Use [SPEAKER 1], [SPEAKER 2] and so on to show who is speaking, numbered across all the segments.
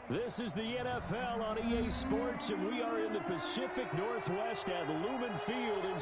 [SPEAKER 1] This is the NFL on EA Sports, and we are in the Pacific Northwest at Lumen Field in...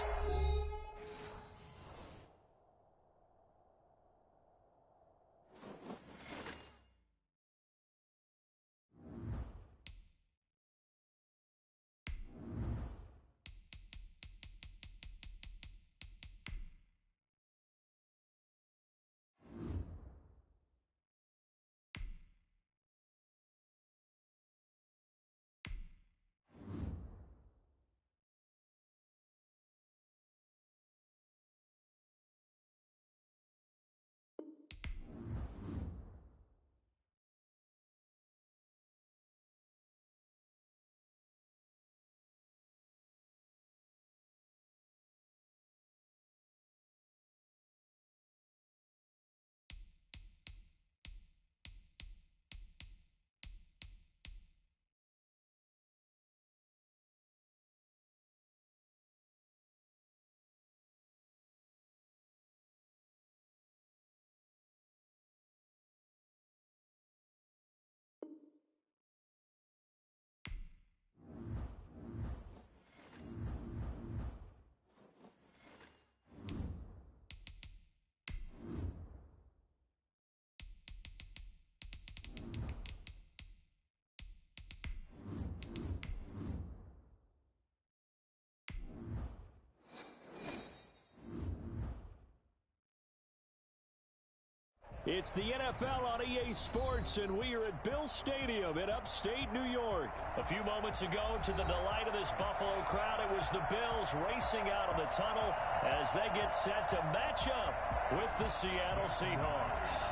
[SPEAKER 1] It's the NFL on EA Sports, and we are at Bill Stadium in upstate New York. A few moments ago, to the delight of this Buffalo crowd, it was the Bills racing out of the tunnel as they get set to match up with the Seattle Seahawks.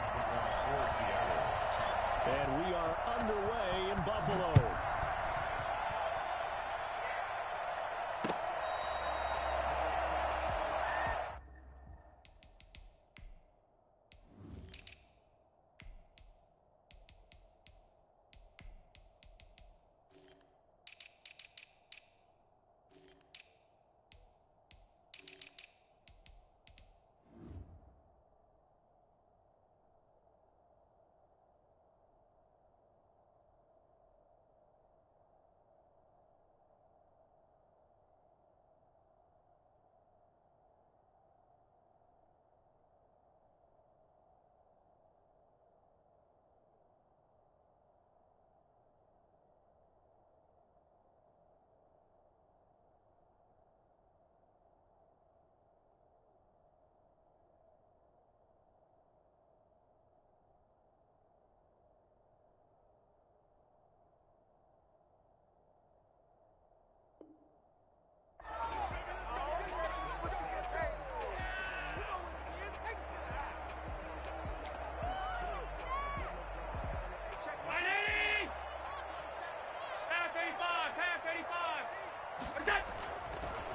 [SPEAKER 1] And we are underway in Buffalo.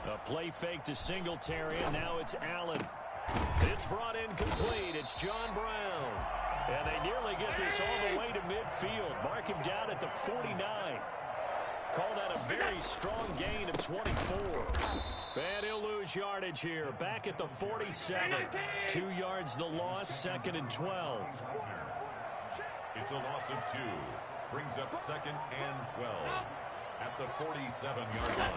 [SPEAKER 1] A play fake to Singletary, and now it's Allen. It's brought in complete. It's John Brown. And they nearly get this all the way to midfield. Mark him down at the 49. Call that a very strong gain of 24. And he'll lose yardage here. Back at the 47. 2 yards the loss, 2nd and 12.
[SPEAKER 2] It's a loss of 2. Brings up 2nd and 12 at the 47-yard line.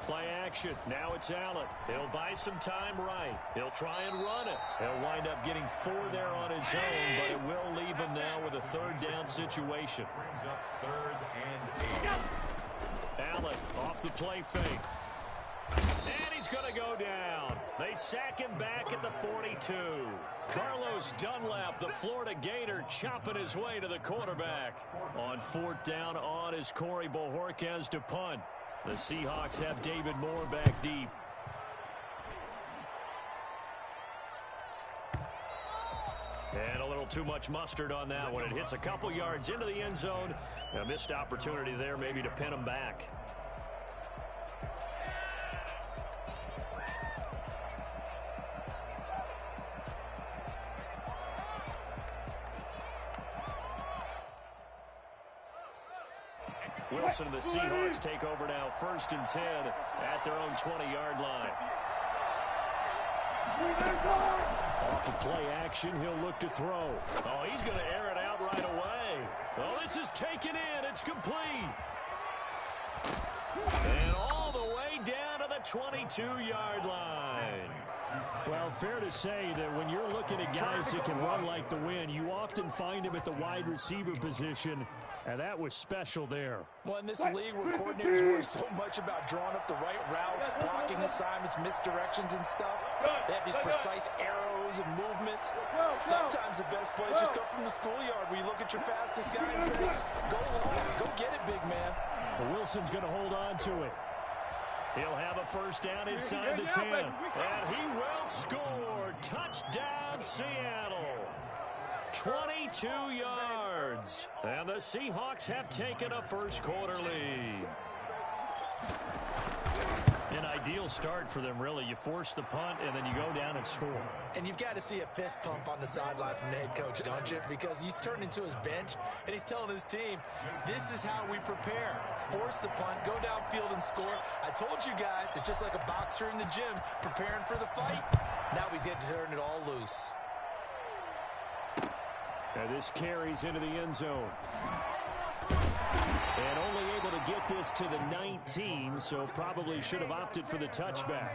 [SPEAKER 1] Play action. Now it's Allen. He'll buy some time right. He'll try and run it. He'll wind up getting 4 there on his own, but it will leave him now with a 3rd down situation.
[SPEAKER 2] Brings up 3rd and 8.
[SPEAKER 1] Allen off the play fake. And he's going to go down. They sack him back at the 42. Carlos Dunlap, the Florida Gator, chopping his way to the quarterback. On 4th down on is Corey Bojorquez to punt. The Seahawks have David Moore back deep. And a little too much mustard on that one. It hits a couple yards into the end zone. A missed opportunity there maybe to pin him back. Wilson and the Seahawks take over now, 1st and 10 at their own 20-yard line. Off of play action, he'll look to throw. Oh, he's going to air it out right away. Well, this is taken in. It's complete. And all the way down to the 22-yard line. Well, fair to say that when you're looking at guys that can run like the wind, you often find them at the wide receiver position, and that was special there.
[SPEAKER 3] Well, in this league where coordinators worry so much about drawing up the right routes, blocking assignments, misdirections and stuff, they have these precise arrows and movements. Sometimes the best plays just start from the schoolyard where you look at your fastest guy and say, go long, go get it, big man.
[SPEAKER 1] Well, Wilson's going to hold on to it. He'll have a first down inside the 10. And he will score. Touchdown, Seattle. 22 yards. And the Seahawks have taken a first-quarter lead. An ideal start for them, really. You force the punt, and then you go down and score.
[SPEAKER 3] And you've got to see a fist pump on the sideline from the head coach, don't you? Because he's turned into his bench, and he's telling his team, this is how we prepare. Force the punt, go downfield and score. I told you guys, it's just like a boxer in the gym preparing for the fight. Now we get to turn it all loose.
[SPEAKER 1] And this carries into the end zone. And only able to get this to the 19, so probably should have opted for the touchback.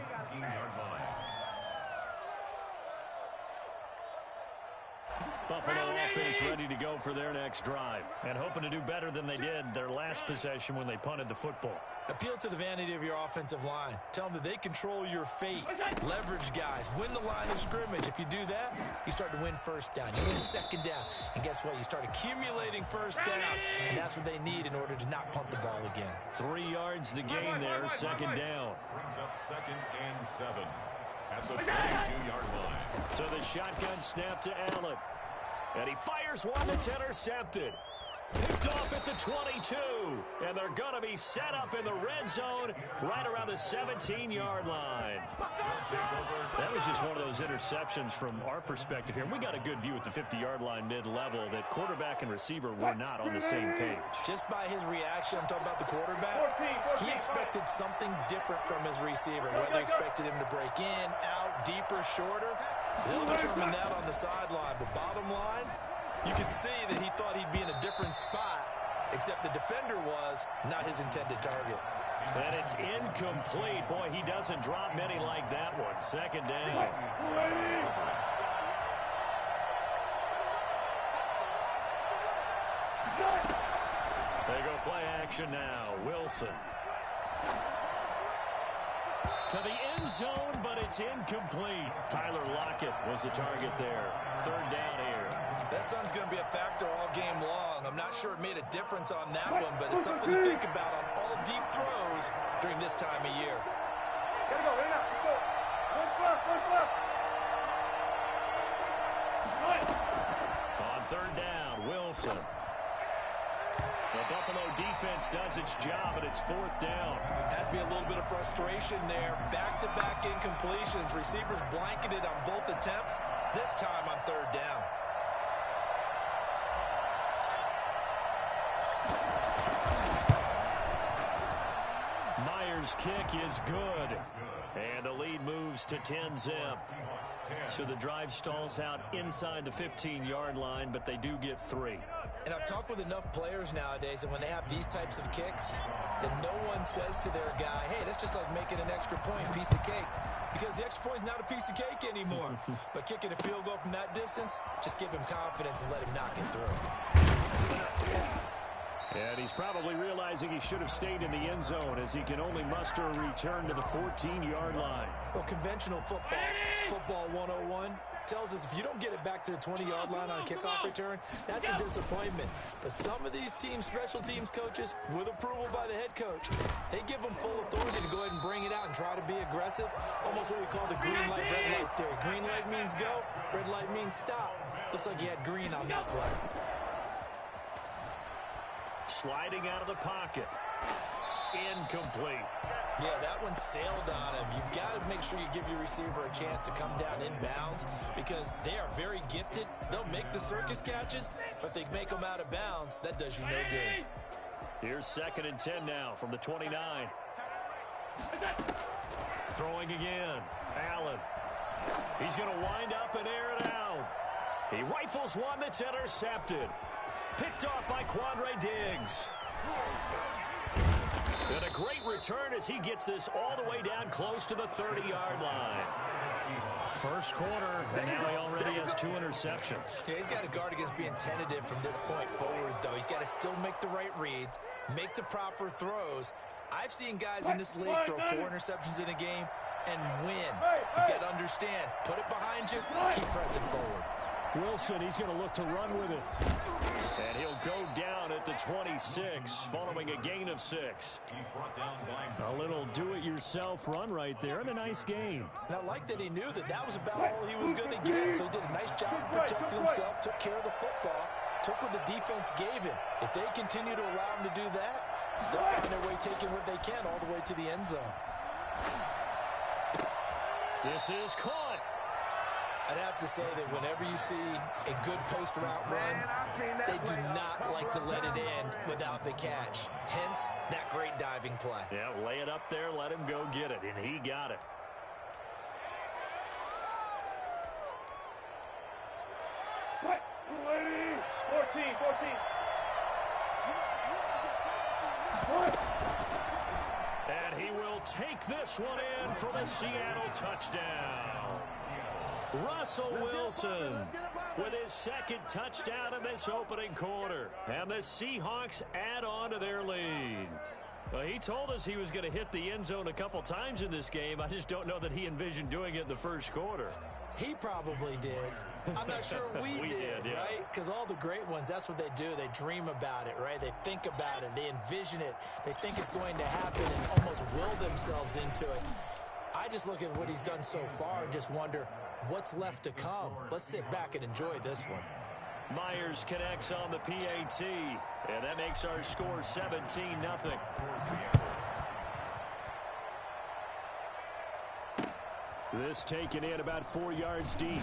[SPEAKER 1] Buffalo offense ready to go for their next drive and hoping to do better than they did their last possession when they punted the football.
[SPEAKER 3] Appeal to the vanity of your offensive line. Tell them that they control your fate. Leverage guys. Win the line of scrimmage. If you do that, you start to win first down. You win second down. And guess what? You start accumulating first downs. And that's what they need in order to not punt the ball again.
[SPEAKER 1] 3 yards the gain there. Second down.
[SPEAKER 2] Brings up 2nd and 7 at the 22-yard line.
[SPEAKER 1] So the shotgun snap to Allen. And he fires one that's intercepted. Picked off at the 22. And they're going to be set up in the red zone right around the 17-yard line. That was just one of those interceptions from our perspective here. And we got a good view at the 50-yard line mid-level that quarterback and receiver were not on the same page.
[SPEAKER 3] Just by his reaction, I'm talking about the quarterback, he expected something different from his receiver. Whether he expected him to break in, out, deeper, shorter, they'll determine that on the sideline. But bottom line, you could see that he thought he'd be in a different spot, except the defender was not his intended target.
[SPEAKER 1] And it's incomplete. Boy, he doesn't drop many like that one. Second down. They go play action now. Wilson. To the end zone, but it's incomplete. Tyler Lockett was the target there. Third down here.
[SPEAKER 3] That sun's going to be a factor all game long. I'm not sure it made a difference on that one, but it's something to think about on all deep throws during this time of year.
[SPEAKER 4] Gotta go, right now. Go.
[SPEAKER 1] On third down, Wilson. The Buffalo defense does its job, and it's fourth down.
[SPEAKER 3] Has to be a little bit of frustration there. Back-to-back incompletions. Receivers blanketed on both attempts, this time on third down.
[SPEAKER 1] Myers' kick is good. And the lead moves to 10-zip. So the drive stalls out inside the 15-yard line, but they do get 3.
[SPEAKER 3] And I've talked with enough players nowadays, and when they have these types of kicks, then no one says to their guy, hey, that's just like making an extra point, piece of cake. Because the extra point is not a piece of cake anymore. But kicking a field goal from that distance, just give him confidence and let him knock it through.
[SPEAKER 1] And he's probably realizing he should have stayed in the end zone as he can only muster a return to the 14-yard line.
[SPEAKER 3] Well, conventional football 101, tells us if you don't get it back to the 20-yard line on a kickoff return, that's a disappointment. But some of these teams, special teams coaches, with approval by the head coach, they give them full authority to go ahead and bring it out and try to be aggressive. Almost what we call the green light, red light theory. Green light means go, red light means stop. Looks like he had green on that play.
[SPEAKER 1] Sliding out of the pocket. Incomplete.
[SPEAKER 3] Yeah, that one sailed on him. You've got to make sure you give your receiver a chance to come down inbounds because they are very gifted. They'll make the circus catches, but they make them out of bounds. That does you no good.
[SPEAKER 1] Here's 2nd and 10 now from the 29. Throwing again. Allen. He's going to wind up and air it out. He rifles one that's intercepted. Picked off by Quandre Diggs. And a great return as he gets this all the way down close to the 30-yard line. First quarter, and now he already has 2 interceptions.
[SPEAKER 3] Yeah, he's got to guard against being tentative from this point forward, though. He's got to still make the right reads, make the proper throws. I've seen guys in this league throw 4 interceptions in a game and win. He's got to understand, put it behind you, keep pressing forward.
[SPEAKER 1] Wilson, he's going to look to run with it. And he'll go down at the 26, following a gain of 6.
[SPEAKER 2] He's brought down by
[SPEAKER 1] A little do-it-yourself run right there, and a nice game.
[SPEAKER 3] And I like that he knew that that was about all he was going to get, so he did a nice job of protecting himself, took care of the football, took what the defense gave him. If they continue to allow him to do that, they'll find their way taking what they can all the way to the end zone.
[SPEAKER 1] This is caught.
[SPEAKER 3] I'd have to say that whenever you see a good post route run, they do not like to let it end without the catch. Hence, that great diving play.
[SPEAKER 1] Yeah, lay it up there, let him go get it, and he got it.
[SPEAKER 4] What? 14.
[SPEAKER 1] And he will take this one in for the Seattle touchdown. Russell Wilson with his second touchdown in this opening quarter. And the Seahawks add on to their lead. Well, he told us he was going to hit the end zone a couple times in this game. I just don't know that he envisioned doing it in the first quarter.
[SPEAKER 3] He probably did. I'm not sure we did,
[SPEAKER 1] yeah.
[SPEAKER 3] right? Because all the great ones, that's what they do. They dream about it, right? They think about it. They envision it. They think it's going to happen and almost will themselves into it. I just look at what he's done so far and just wonder what's left to come. Let's sit back and enjoy this one.
[SPEAKER 1] Myers connects on the PAT, and that makes our score 17-0. This taken in about 4 yards deep.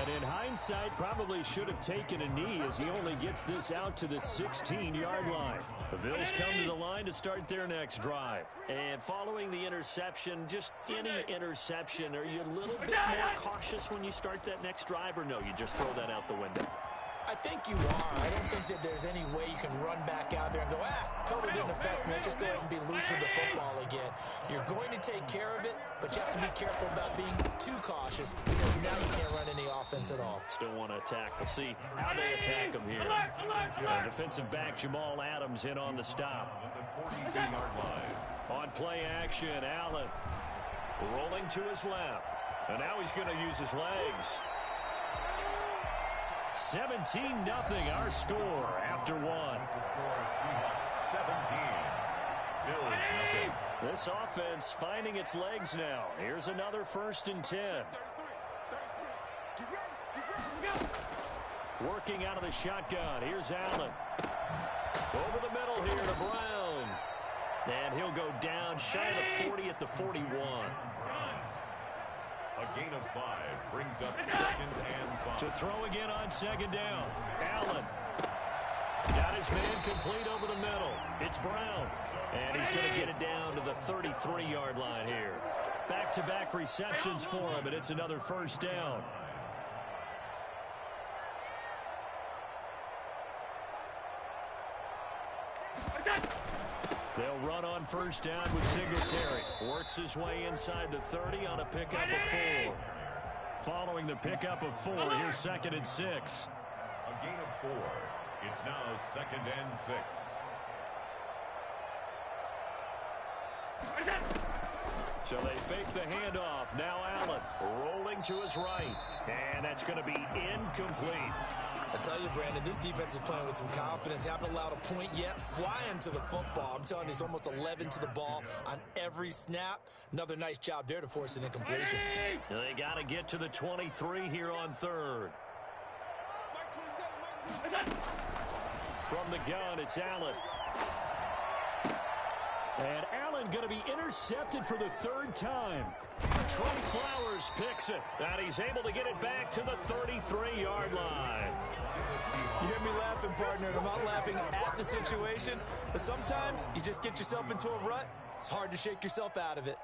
[SPEAKER 1] And in hindsight, probably should have taken a knee as he only gets this out to the 16-yard line. The Bills come to the line to start their next drive. And following the interception, just any interception, are you a little bit more cautious when you start that next drive, or no, you just throw that out the window?
[SPEAKER 3] I think you are. I don't think that there's any way you can run back out there and go, totally didn't affect me. Let's just go ahead and be loose with the football again. You're going to take care of it, but you have to be careful about being too cautious because now you can't run any offense at all.
[SPEAKER 1] Still want to attack. We'll see how they attack him here. Defensive back Jamal Adams in on the stop.
[SPEAKER 2] at the 42-yard line.
[SPEAKER 1] On play action, Allen rolling to his left. And now he's going to use his legs. 17-0 our score after one.
[SPEAKER 2] The score Seahawks 17. Bills 0.
[SPEAKER 1] This offense finding its legs now. Here's another 1st and 10. Working out of the shotgun. Here's Allen. Over the middle here to Brown. And he'll go down shy of the 40 at the 41.
[SPEAKER 2] A gain of 5 brings up 2nd and 5.
[SPEAKER 1] To throw again on 2nd down. Allen. Got his man complete over the middle. It's Brown. And he's going to get it down to the 33-yard line here. Back-to-back receptions for him, and it's another 1st down. They'll run on 1st down with Singletary. Works his way inside the 30 on a pickup of 4. Following the pickup of 4, here's 2nd and 6.
[SPEAKER 2] A gain of 4. It's now 2nd and 6.
[SPEAKER 1] So they fake the handoff. Now Allen rolling to his right. And that's going to be incomplete.
[SPEAKER 3] I tell you, Brandon, this defense is playing with some confidence. Haven't allowed a point yet. Flying to the football. I'm telling you, it's almost 11 to the ball on every snap. Another nice job there to force an incompletion.
[SPEAKER 1] They got to get to the 23 here on 3rd. From the gun, it's Allen. And Allen going to be intercepted for the 3rd time. Trey Flowers picks it. And he's able to get it back to the 33-yard line.
[SPEAKER 3] You hear me laughing, partner, and I'm not laughing at the situation, but sometimes you just get yourself into a rut. It's hard to shake yourself out of it.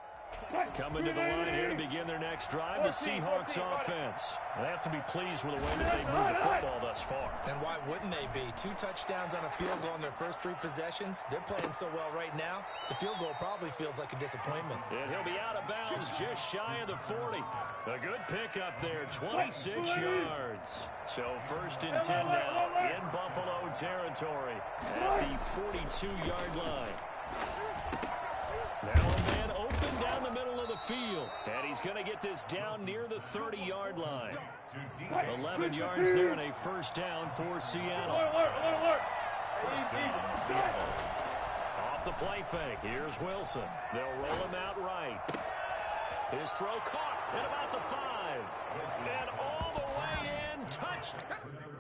[SPEAKER 1] Coming to the line here to begin their next drive, the Seahawks offense. They have to be pleased with the way that they've moved the football thus far.
[SPEAKER 3] And why wouldn't they be? 2 touchdowns on a field goal in their first 3 possessions. They're playing so well right now, the field goal probably feels like a disappointment.
[SPEAKER 1] And he'll be out of bounds just shy of the 40. A good pickup there, 26 yards. So 1st and 10 now in Buffalo territory at the 42-yard line. Now a man open down the middle of the field. And he's going to get this down near the 30-yard line. 11 yards there and a first down for Seattle. Off the play fake. Here's Wilson. They'll roll him out right. His throw caught at about the 5. And all the way in. Touchdown.